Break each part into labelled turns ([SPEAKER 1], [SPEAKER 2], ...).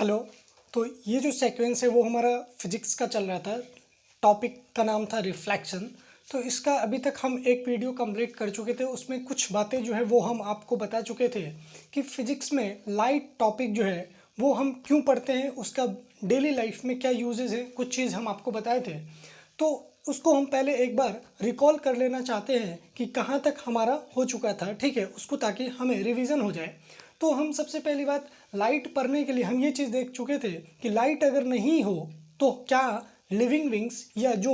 [SPEAKER 1] Hello. तो ये जो सीक्वेंस है वो हमारा फिजिक्स का चल रहा था। टॉपिक का नाम था रिफ्लेक्शन। तो इसका अभी तक हम एक वीडियो कंप्लीट कर चुके थे। उसमें कुछ बातें जो है वो हम आपको बता चुके थे कि फिजिक्स में लाइट टॉपिक जो है वो हम क्यों पढ़ते हैं, उसका डेली लाइफ में क्या यूजेस है, कुछ चीज़ हम आपको बताए थे। तो उसको हम पहले एक बार रिकॉल कर लेना चाहते हैं कि कहाँ तक हमारा हो चुका था, ठीक है, उसको, ताकि हमें रिवीजन हो जाए। तो हम सबसे पहली बात, लाइट पढ़ने के लिए हम ये चीज़ देख चुके थे कि लाइट अगर नहीं हो तो क्या लिविंग विंग्स या जो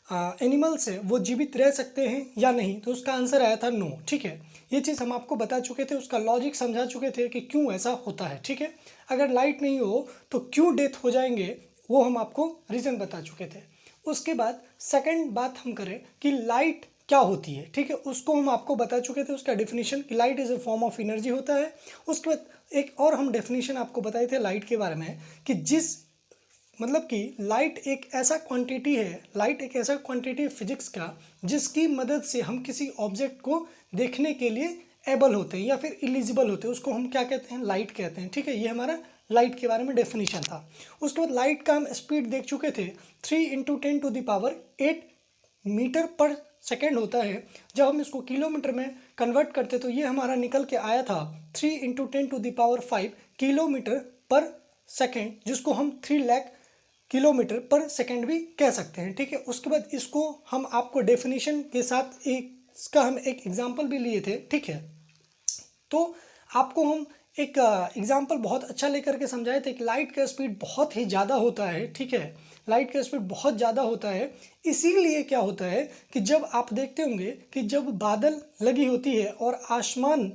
[SPEAKER 1] एनिमल्स है वो जीवित रह सकते हैं या नहीं। तो उसका आंसर आया था नो, ठीक है। ये चीज़ हम आपको बता चुके थे, उसका लॉजिक समझा चुके थे कि क्यों ऐसा होता है, ठीक है। अगर लाइट नहीं हो तो क्यों डेथ हो जाएंगे, वो हम आपको रीज़न बता चुके थे। उसके बाद सेकंड बात हम करें कि लाइट क्या होती है, ठीक है, उसको हम आपको बता चुके थे, उसका डेफिनेशन कि light is a form of energy होता है। उसके बाद एक और हम डेफिनेशन आपको बताए थे लाइट के बारे में कि मतलब कि लाइट एक ऐसा क्वांटिटी है, लाइट एक ऐसा क्वांटिटी है फिजिक्स का जिसकी मदद से हम किसी ऑब्जेक्ट को देखने के लिए एबल होते हैं या फिर इलिजिबल होते हैं, उसको हम क्या कहते हैं, लाइट कहते हैं, ठीक है। ये हमारा लाइट के बारे में डेफिनेशन था। उसके बाद लाइट का हम स्पीड देख चुके थे, 3 × 10⁸ मीटर पर सेकेंड होता है। जब हम इसको किलोमीटर में कन्वर्ट करते तो ये हमारा निकल के आया था 3 × 10⁵ किलोमीटर पर सेकेंड, जिसको हम 3 लाख किलोमीटर पर सेकेंड भी कह सकते हैं, ठीक है। उसके बाद इसको हम आपको डेफिनेशन के साथ इसका हम एक एग्जांपल भी लिए थे, ठीक है। तो आपको हम एक एग्जांपल बहुत अच्छा लेकर के समझाए थे कि लाइट का स्पीड बहुत ही ज़्यादा होता है, ठीक है। लाइट का स्पीड बहुत ज़्यादा होता है। इसीलिए क्या होता है कि जब आप देखते होंगे कि जब बादल लगी होती है और आसमान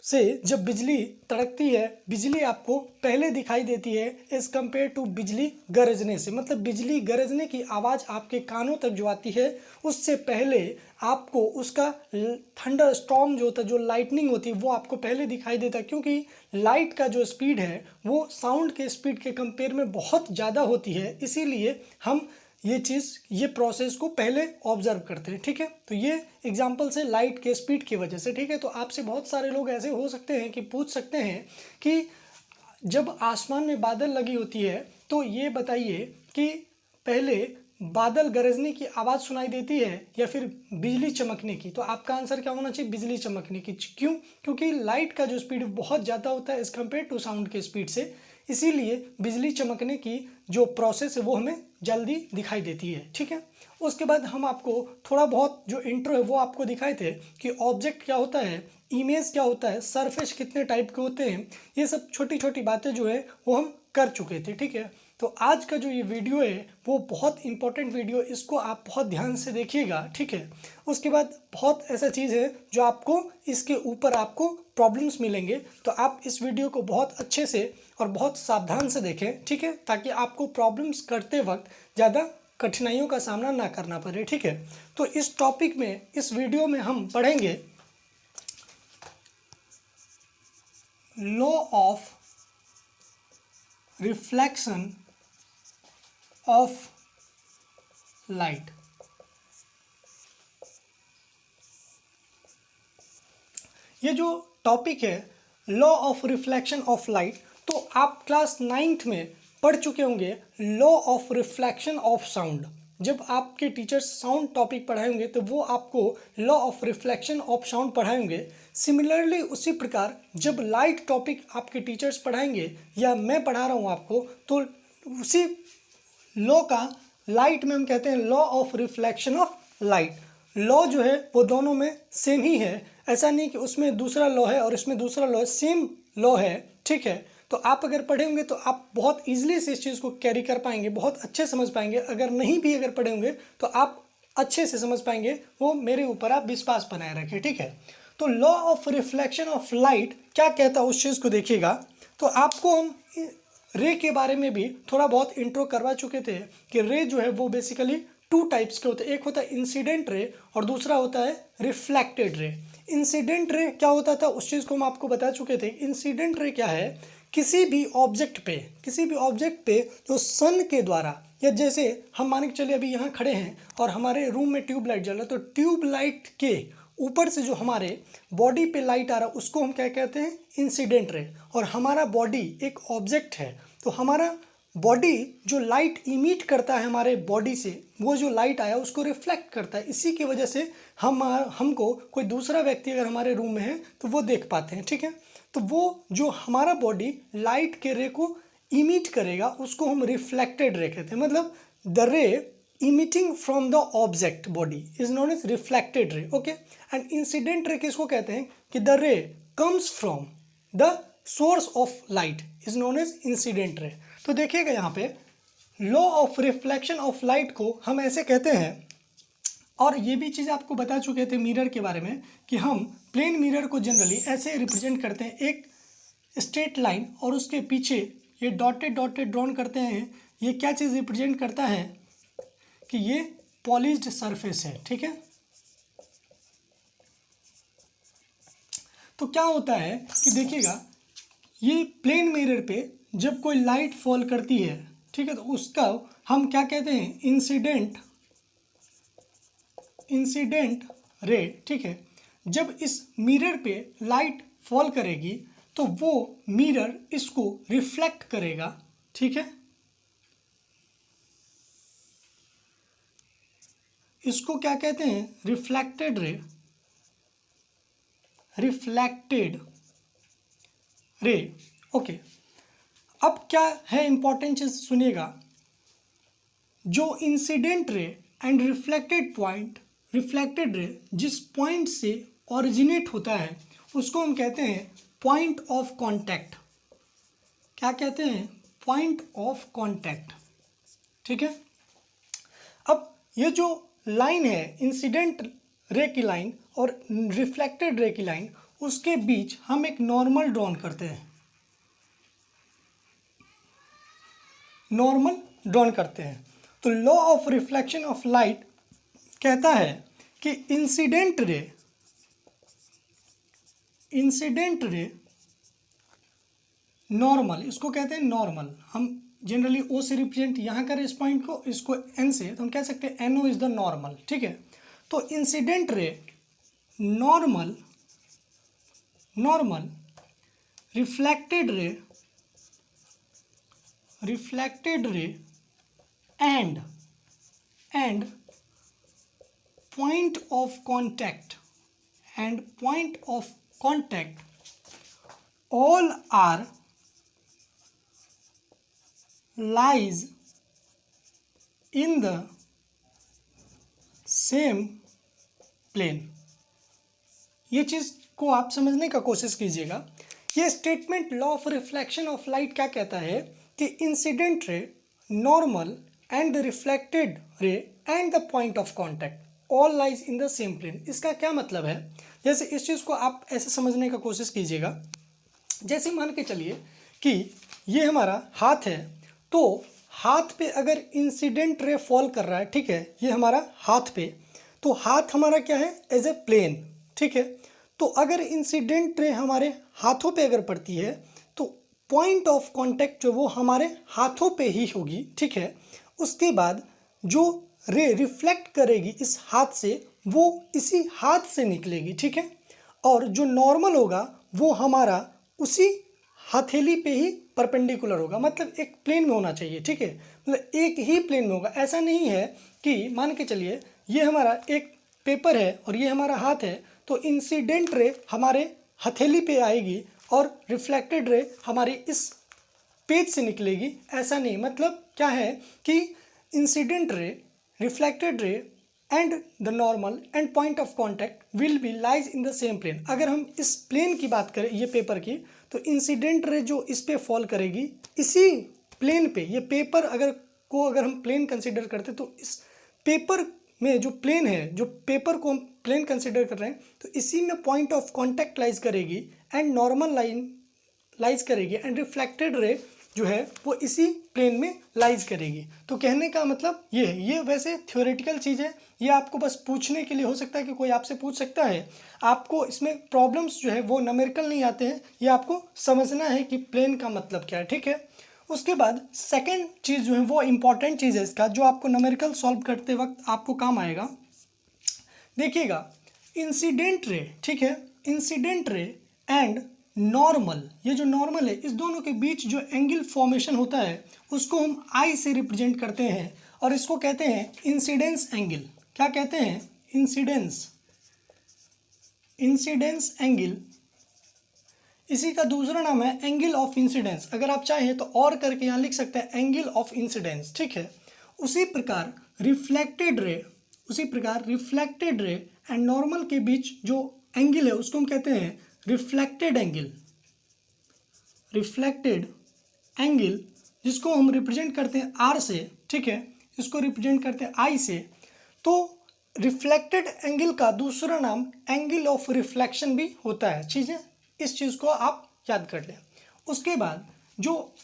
[SPEAKER 1] से जब बिजली तड़कती है, बिजली आपको पहले दिखाई देती है एज़ कम्पेयर टू बिजली गरजने से। मतलब बिजली गरजने की आवाज़ आपके कानों तक जो आती है उससे पहले आपको उसका थंडर स्टॉर्म जो होता है, जो लाइटनिंग होती है, वो आपको पहले दिखाई देता है, क्योंकि लाइट का जो स्पीड है वो साउंड के स्पीड के कंपेयर में बहुत ज़्यादा होती है। इसीलिए हम ये प्रोसेस को पहले ऑब्जर्व करते हैं, ठीक है। तो ये एग्जांपल से लाइट के स्पीड की वजह से, ठीक है। तो आपसे बहुत सारे लोग ऐसे हो सकते हैं कि पूछ सकते हैं कि जब आसमान में बादल लगी होती है तो ये बताइए कि पहले बादल गरजने की आवाज़ सुनाई देती है या फिर बिजली चमकने की। तो आपका आंसर क्या होना चाहिए, बिजली चमकने की। क्यों? क्योंकि लाइट का जो स्पीड बहुत ज़्यादा होता है एज़ कम्पेयर टू साउंड के स्पीड से, इसीलिए बिजली चमकने की जो प्रोसेस है वो हमें जल्दी दिखाई देती है, ठीक है। उसके बाद हम आपको थोड़ा बहुत जो इंट्रो है वो आपको दिखाए थे कि ऑब्जेक्ट क्या होता है, इमेज क्या होता है, सरफेस कितने टाइप के होते हैं, ये सब छोटी छोटी बातें जो है वो हम कर चुके थे, ठीक है। तो आज का जो ये वीडियो है वो बहुत इंपॉर्टेंट वीडियो, इसको आप बहुत ध्यान से देखिएगा, ठीक है। उसके बाद बहुत ऐसा चीज़ है जो आपको इसके ऊपर आपको प्रॉब्लम्स मिलेंगे, तो आप इस वीडियो को बहुत अच्छे से और बहुत सावधान से देखें, ठीक है, ताकि आपको प्रॉब्लम्स करते वक्त ज़्यादा कठिनाइयों का सामना ना करना पड़े, ठीक है। तो इस टॉपिक में, इस वीडियो में हम पढ़ेंगे law of reflection of light. ये जो टॉपिक है law of reflection of light, तो आप क्लास 9th में पढ़ चुके होंगे law of reflection of sound. जब आपके टीचर्स साउंड टॉपिक पढ़ाएंगे तो वो आपको law of reflection of sound पढ़ाएंगे। सिमिलरली उसी प्रकार जब लाइट टॉपिक आपके टीचर्स पढ़ाएंगे या मैं पढ़ा रहा हूँ आपको, तो उसी लॉ का लाइट में हम कहते हैं law of reflection of light. Law जो है वो दोनों में सेम ही है, ऐसा नहीं कि उसमें दूसरा लॉ है और इसमें दूसरा लॉ है, सेम लॉ है, ठीक है। तो आप अगर पढ़े होंगे तो आप बहुत ईजिली से इस चीज़ को कैरी कर पाएंगे, बहुत अच्छे समझ पाएंगे। अगर नहीं भी अगर पढ़े होंगे तो आप अच्छे से समझ पाएंगे, वो मेरे ऊपर आप विश्वास बनाए रखें, ठीक है। तो law of reflection of light क्या कहता है उस चीज़ को देखिएगा। तो आपको हम रे के बारे में भी थोड़ा बहुत इंट्रो करवा चुके थे कि रे जो है वो बेसिकली 2 टाइप्स के होते हैं। एक होता है इंसिडेंट रे और दूसरा होता है रिफ्लेक्टेड रे। इंसिडेंट रे क्या होता था उस चीज़ को हम आपको बता चुके थे। इंसिडेंट रे क्या है, किसी भी ऑब्जेक्ट पे जो सन के द्वारा, या जैसे हम मान के चलिए अभी यहाँ खड़े हैं और हमारे रूम में ट्यूबलाइट जल रहा है, तो ट्यूबलाइट के ऊपर से जो हमारे बॉडी पे लाइट आ रहा है उसको हम क्या कहते हैं, इंसिडेंट रे। और हमारा बॉडी एक ऑब्जेक्ट है, तो हमारा बॉडी जो लाइट इमिट करता है हमारे बॉडी से, वो जो लाइट आया उसको रिफ्लेक्ट करता है। इसी की वजह से हमको कोई दूसरा व्यक्ति अगर हमारे रूम में है तो वो देख पाते हैं, ठीक है। तो वो जो हमारा बॉडी लाइट के रे को इमिट करेगा उसको हम रिफ्लेक्टेड रे कहते हैं। मतलब the ray emitting from the object body is known as reflected ray, okay. And incident ray किसको कहते हैं कि the ray comes from the source of light is known as incident ray. तो देखिएगा यहाँ पे law of reflection of light को हम ऐसे कहते हैं। और ये भी चीज़ आपको बता चुके थे मिरर के बारे में कि हम प्लेन मिरर को जनरली ऐसे रिप्रेजेंट करते हैं, एक स्ट्रेट लाइन और उसके पीछे ये डॉटेड डॉटेड ड्रॉन करते हैं। ये क्या चीज़ रिप्रेजेंट करता है कि ये पॉलिश्ड सरफेस है, ठीक है। तो क्या होता है कि देखिएगा ये प्लेन मिरर पे जब कोई लाइट फॉल करती है, ठीक है, तो उसका हम क्या कहते हैं, इंसिडेंट रे, ठीक है। जब इस मिरर पे लाइट फॉल करेगी तो वो मिरर इसको रिफ्लेक्ट करेगा, ठीक है। इसको क्या कहते हैं, रिफ्लेक्टेड रे, ओके। अब क्या है इंपॉर्टेंट चीज सुनिएगा, जो incident ray and reflected ray जिस पॉइंट से ओरिजिनेट होता है उसको हम कहते हैं पॉइंट ऑफ कांटेक्ट। क्या कहते हैं, पॉइंट ऑफ कांटेक्ट, ठीक है। अब ये जो लाइन है इंसिडेंट रे की लाइन और रिफ्लेक्टेड रे की लाइन, उसके बीच हम एक नॉर्मल ड्रॉन करते हैं, तो law of reflection of light कहता है कि इंसिडेंट रे नॉर्मल, इसको कहते हैं नॉर्मल। हम जनरली ओ से रिप्रेजेंट यहाँ करें इस पॉइंट को, इसको एन से, तो हम कह सकते हैं एनओ इज द नॉर्मल, ठीक है। तो incident ray normal, reflected ray and point of contact all are lies in the same plane। ये चीज़ को आप समझने का कोशिश कीजिएगा। ये statement law of reflection of light क्या कहता है कि incident ray, normal and the reflected ray and the point of contact all lies in the same plane. इसका क्या मतलब है, जैसे इस चीज़ को आप ऐसे समझने का कोशिश कीजिएगा। जैसे मान के चलिए कि ये हमारा हाथ है, तो हाथ पे अगर इंसिडेंट रे फॉल कर रहा है, ठीक है, ये हमारा हाथ पे, तो हाथ हमारा क्या है, एज ए प्लेन, ठीक है। तो अगर इंसिडेंट रे हमारे हाथों पे अगर पड़ती है तो पॉइंट ऑफ कांटेक्ट जो वो हमारे हाथों पे ही होगी, ठीक है। उसके बाद जो रे रिफ्लेक्ट करेगी इस हाथ से वो इसी हाथ से निकलेगी, ठीक है। और जो नॉर्मल होगा वो हमारा उसी हथेली पे ही परपेंडिकुलर होगा, मतलब एक प्लेन में होना चाहिए, ठीक है। मतलब एक ही प्लेन में होगा। ऐसा नहीं है कि मान के चलिए ये हमारा एक पेपर है और ये हमारा हाथ है, तो इंसिडेंट रे हमारे हथेली पे आएगी और रिफ्लेक्टेड रे हमारी इस पेज से निकलेगी, ऐसा नहीं। मतलब क्या है कि incident ray, reflected ray and the normal and point of contact will be lies in the same plane. अगर हम इस प्लेन की बात करें, ये पेपर की, तो इंसिडेंट रे जो इस पे फॉल करेगी इसी प्लेन पे, ये पेपर अगर हम प्लेन कंसिडर करते तो इस पेपर में जो प्लेन है, जो पेपर को हम प्लेन कंसिडर कर रहे हैं, तो इसी में पॉइंट ऑफ कॉन्टैक्ट लाइज करेगी एंड नॉर्मल लाइन लाइज करेगी एंड रिफ्लेक्टेड रे जो है वो इसी प्लेन में लाइज करेगी। तो कहने का मतलब ये वैसे थ्योरेटिकल चीज़ है, ये आपको बस पूछने के लिए हो सकता है कि कोई आपसे पूछ सकता है। आपको इसमें प्रॉब्लम्स जो है वो न्यूमेरिकल नहीं आते हैं, ये आपको समझना है कि प्लेन का मतलब क्या है, ठीक है। उसके बाद सेकेंड चीज़ जो है वो इम्पॉर्टेंट चीज़ है इसका, जो आपको न्यूमेरिकल सॉल्व करते वक्त आपको काम आएगा। देखिएगा इंसिडेंट रे, ठीक है, इंसिडेंट रे एंड नॉर्मल, ये जो नॉर्मल है, इस दोनों के बीच जो एंगल फॉर्मेशन होता है उसको हम आई से रिप्रेजेंट करते हैं और इसको कहते हैं इंसिडेंस एंगल। क्या कहते हैं? Incidence, incidence angle. इसी का दूसरा नाम है एंगल ऑफ इंसिडेंस। अगर आप चाहें तो और करके यहाँ लिख सकते हैं एंगल ऑफ इंसिडेंस, ठीक है। उसी प्रकार रिफ्लेक्टेड रे, उसी प्रकार रिफ्लेक्टेड रे एंड नॉर्मल के बीच जो एंगल है उसको हम कहते हैं रिफ्लेक्टेड एंगल, रिफ्लेक्टेड एंगल, जिसको हम रिप्रेजेंट करते हैं आर से, ठीक है, इसको रिप्रेजेंट करते हैं आई से। तो रिफ्लेक्टेड एंगल का दूसरा नाम एंगल ऑफ रिफ्लेक्शन भी होता है। चीज़ें, इस चीज़ को आप याद कर लें। उसके बाद जो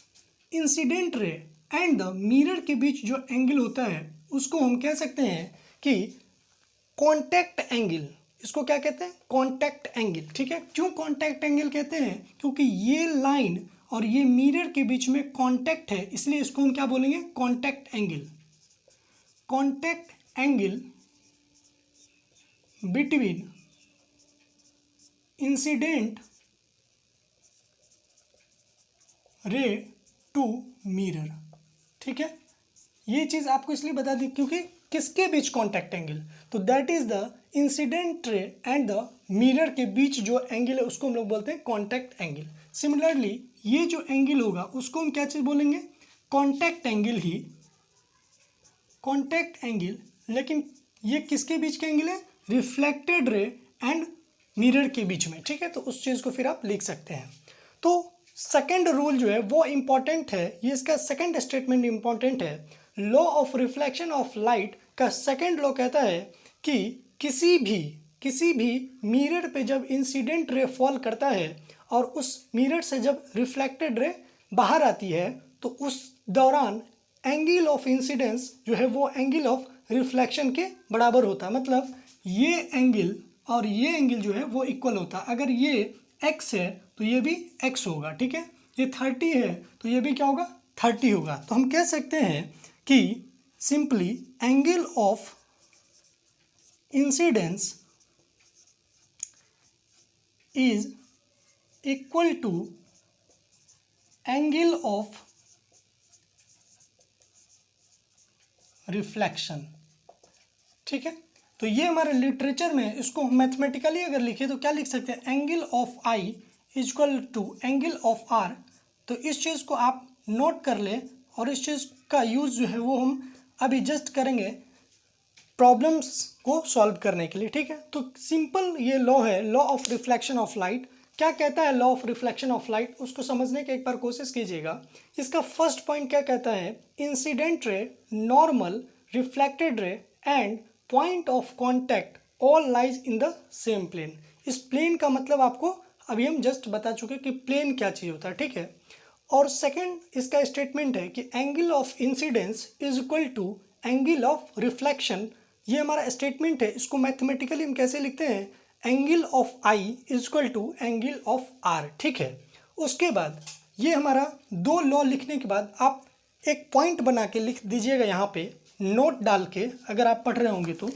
[SPEAKER 1] incident ray and the mirror के बीच जो एंगल होता है उसको हम कह सकते हैं कि कॉन्टैक्ट एंगल। इसको क्या कहते हैं? कॉन्टैक्ट एंगल, ठीक है। क्यों कॉन्टैक्ट एंगल कहते हैं? क्योंकि ये लाइन और ये मिरर के बीच में कॉन्टैक्ट है, इसलिए इसको हम क्या बोलेंगे? Contact angle. Contact angle between incident ray to mirror, ठीक है। ये चीज़ आपको इसलिए बता दी क्योंकि किसके बीच कॉन्टैक्ट एंगल? तो that is the incident ray and the mirror के बीच जो एंगल है उसको हम लोग बोलते हैं कॉन्टैक्ट एंगल। सिमिलरली ये जो एंगल होगा उसको हम क्या चीज़ बोलेंगे? कॉन्टैक्ट एंगल ही, कॉन्टैक्ट एंगल। लेकिन ये किसके बीच का एंगल है? रिफ्लेक्टेड रे एंड मिरर के बीच में, ठीक है। तो उस चीज़ को फिर आप लिख सकते हैं। तो सेकेंड रूल जो है वो इम्पॉर्टेंट है, ये इसका सेकेंड स्टेटमेंट इम्पॉर्टेंट है। Law of reflection of light का सेकेंड लॉ कहता है कि किसी भी मिरर पे जब इंसिडेंट रे फॉल करता है और उस मिरर से जब रिफ्लेक्टेड रे बाहर आती है तो उस दौरान एंगल ऑफ इंसिडेंस जो है वो एंगल ऑफ रिफ्लेक्शन के बराबर होता है। मतलब ये एंगल और ये एंगल जो है वो इक्वल होता है। अगर ये x है तो ये भी x होगा, ठीक है। ये 30 है तो ये भी क्या होगा? 30 होगा। तो हम कह सकते हैं कि simply angle of incidence is equal to angle of reflection, ठीक है। तो ये हमारे लिटरेचर में, इसको मैथमेटिकली अगर लिखे तो क्या लिख सकते हैं? Angle of I equal to angle of R. तो इस चीज़ को आप नोट कर लें और इस चीज़ का यूज़ जो है वो हम अभी जस्ट करेंगे प्रॉब्लम्स को सॉल्व करने के लिए, ठीक है। तो सिंपल ये लॉ है, law of reflection of light. क्या कहता है law of reflection of light? उसको समझने की एक बार कोशिश कीजिएगा। इसका फर्स्ट पॉइंट क्या कहता है? Incident ray, normal, reflected ray and point of contact all lies in the same plane. इस प्लेन का मतलब आपको अभी हम जस्ट बता चुके कि प्लेन क्या चीज़ होता है, ठीक है। और सेकंड इसका स्टेटमेंट है कि angle of incidence is equal to angle of reflection. ये हमारा स्टेटमेंट है। इसको मैथमेटिकली हम कैसे लिखते हैं? Angle of I is equal to angle of R, ठीक है। उसके बाद ये हमारा दो लॉ लिखने के बाद आप एक पॉइंट बना के लिख दीजिएगा यहाँ पे, नोट डाल के, अगर आप पढ़ रहे होंगे तो।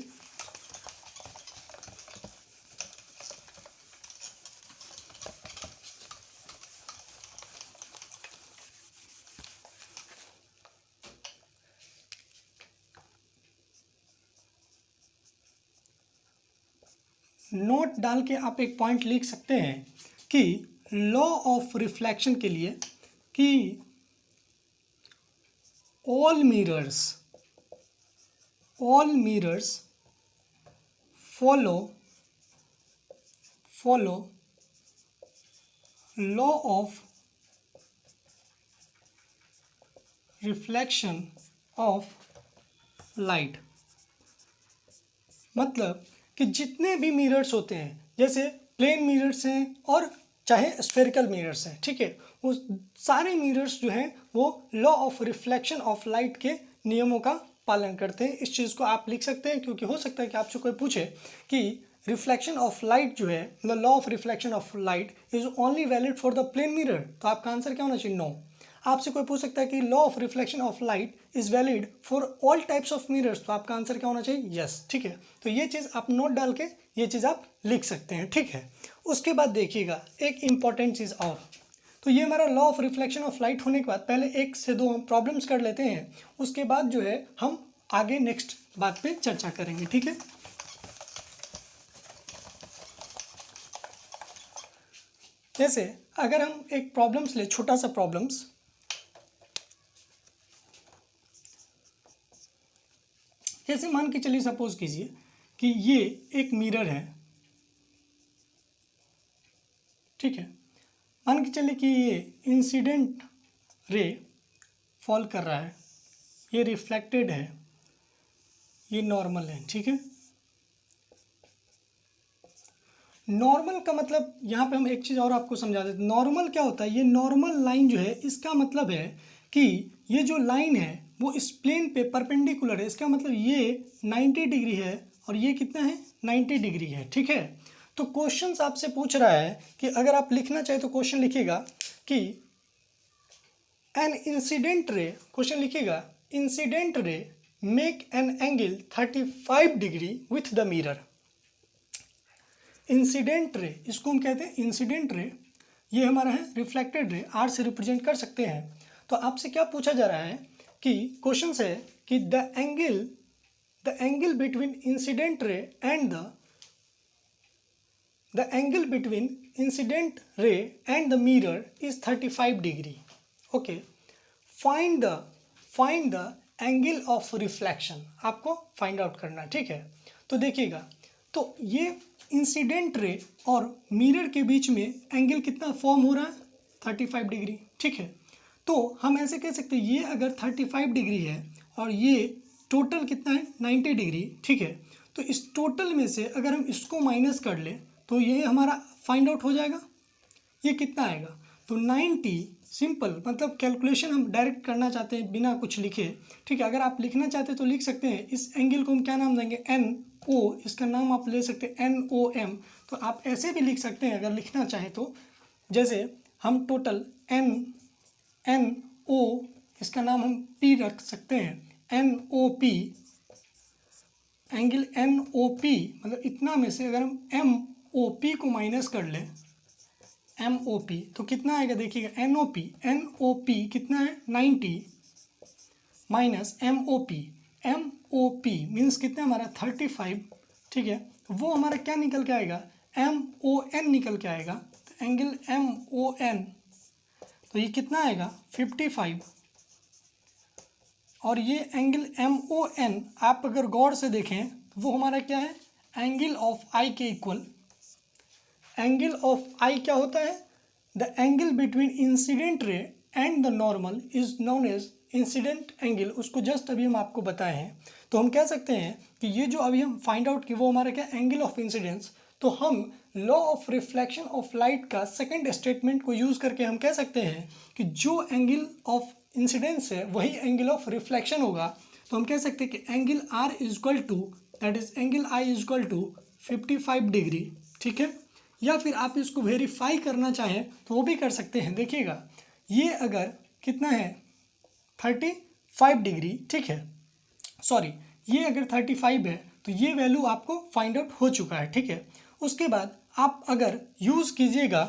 [SPEAKER 1] नोट डाल के आप एक पॉइंट लिख सकते हैं कि लॉ ऑफ रिफ्लेक्शन के लिए कि all mirrors follow law of reflection of light। मतलब कि जितने भी मिरर्स होते हैं, जैसे प्लेन मिरर्स हैं और चाहे स्फेरिकल मिरर्स हैं, ठीक है, वो सारे मिरर्स जो हैं वो law of reflection of light के नियमों का पालन करते हैं। इस चीज़ को आप लिख सकते हैं क्योंकि हो सकता है कि आपसे कोई पूछे कि रिफ्लेक्शन ऑफ लाइट जो है, मतलब law of reflection of light is only valid for the plane mirror, तो आपका आंसर क्या होना चाहिए? नो। आपसे कोई पूछ सकता है कि law of reflection of light is valid for all types of mirrors, तो आपका आंसर क्या होना चाहिए? यस। ठीक है, तो ये चीज़ आप नोट डाल के ये चीज़ आप लिख सकते हैं। ठीक है, उसके बाद देखिएगा एक इम्पॉर्टेंट चीज़ और, तो ये हमारा law of reflection of light होने के बाद पहले एक से दो हम प्रॉब्लम्स कर लेते हैं, उसके बाद जो है हम आगे नेक्स्ट बात पे चर्चा करेंगे। ठीक है, जैसे अगर हम एक प्रॉब्लम्स ले, छोटा सा प्रॉब्लम्स, जैसे मान के चलिए सपोज कीजिए कि ये एक मिरर है। ठीक है, मान के चलिए कि ये इंसिडेंट रे फॉल कर रहा है, ये रिफ्लेक्टेड है, ये नॉर्मल है। ठीक है, नॉर्मल का मतलब यहाँ पे हम एक चीज़ और आपको समझा देते हैं। नॉर्मल क्या होता है? ये नॉर्मल लाइन जो है इसका मतलब है कि ये जो लाइन है वो इस प्लेन पे परपेंडिकुलर है, इसका मतलब ये 90 डिग्री है और ये कितना है? 90 डिग्री है। ठीक है, तो क्वेश्चन आपसे पूछ रहा है कि अगर आप लिखना चाहे तो क्वेश्चन लिखिएगा कि एन इंसिडेंट रे, क्वेश्चन लिखिएगा incident ray make an angle 35 degree with the mirror. Incident ray, इसको हम कहते हैं इंसिडेंट रे, ये हमारा है रिफ्लेक्टेड रे, आर से रिप्रेजेंट कर सकते हैं। तो आपसे क्या पूछा जा रहा है कि क्वेश्चन है कि the angle between incident ray and the angle between incident ray and the mirror is 35 degree. Okay, find the angle of reflection, आपको फाइंड आउट करना। ठीक है, तो देखिएगा, तो ये इंसिडेंट रे और मिरर के बीच में एंगल कितना फॉर्म हो रहा है? 35 डिग्री। ठीक है, तो हम ऐसे कह सकते हैं ये अगर 35 डिग्री है और ये टोटल कितना है? 90 डिग्री। ठीक है, तो इस टोटल में से अगर हम इसको माइनस कर लें तो ये हमारा फाइंड आउट हो जाएगा। ये कितना आएगा? तो 90, सिंपल, मतलब कैलकुलेशन हम डायरेक्ट करना चाहते हैं बिना कुछ लिखे। ठीक है, अगर आप लिखना चाहते हैं तो लिख सकते हैं। इस एंगल को हम क्या नाम देंगे? NO, इसका नाम आप ले सकते हैं NOM। तो आप ऐसे भी लिख सकते हैं अगर लिखना चाहें तो, जैसे हम टोटल NO, इसका नाम हम P रख सकते हैं, NOP, एंगल NOP, मतलब इतना में से अगर हम MOP को माइनस कर लें, MOP, तो कितना आएगा? देखिएगा NOP कितना है? 90 माइनस MOP मीन्स कितना हमारा? 35। ठीक है, वो हमारा क्या निकल के आएगा? MON निकल के आएगा। तो एंगल MON, तो ये कितना आएगा? 55। और ये एंगल MON आप अगर गौर से देखें तो वो हमारा क्या है? एंगल ऑफ आई के इक्वल। एंगल ऑफ आई क्या होता है? The angle between incident ray and the normal is known as incident angle. उसको जस्ट अभी हम आपको बताए हैं, तो हम कह सकते हैं कि ये जो अभी हम फाइंड आउट की वो हमारा क्या? Angle of incidence. तो हम law of reflection of light का सेकंड स्टेटमेंट को यूज़ करके हम कह सकते हैं कि जो एंगल ऑफ इंसिडेंस है वही एंगल ऑफ रिफ्लेक्शन होगा। तो हम कह सकते हैं कि angle R is equal to, that is angle I is equal to 55 degree. ठीक है, या फिर आप इसको वेरीफाई करना चाहें तो वो भी कर सकते हैं। देखिएगा, ये अगर कितना है? 35 डिग्री। ठीक है, सॉरी, ये अगर 35 है तो ये वैल्यू आपको फाइंड आउट हो चुका है। ठीक है, उसके बाद आप अगर यूज़ कीजिएगा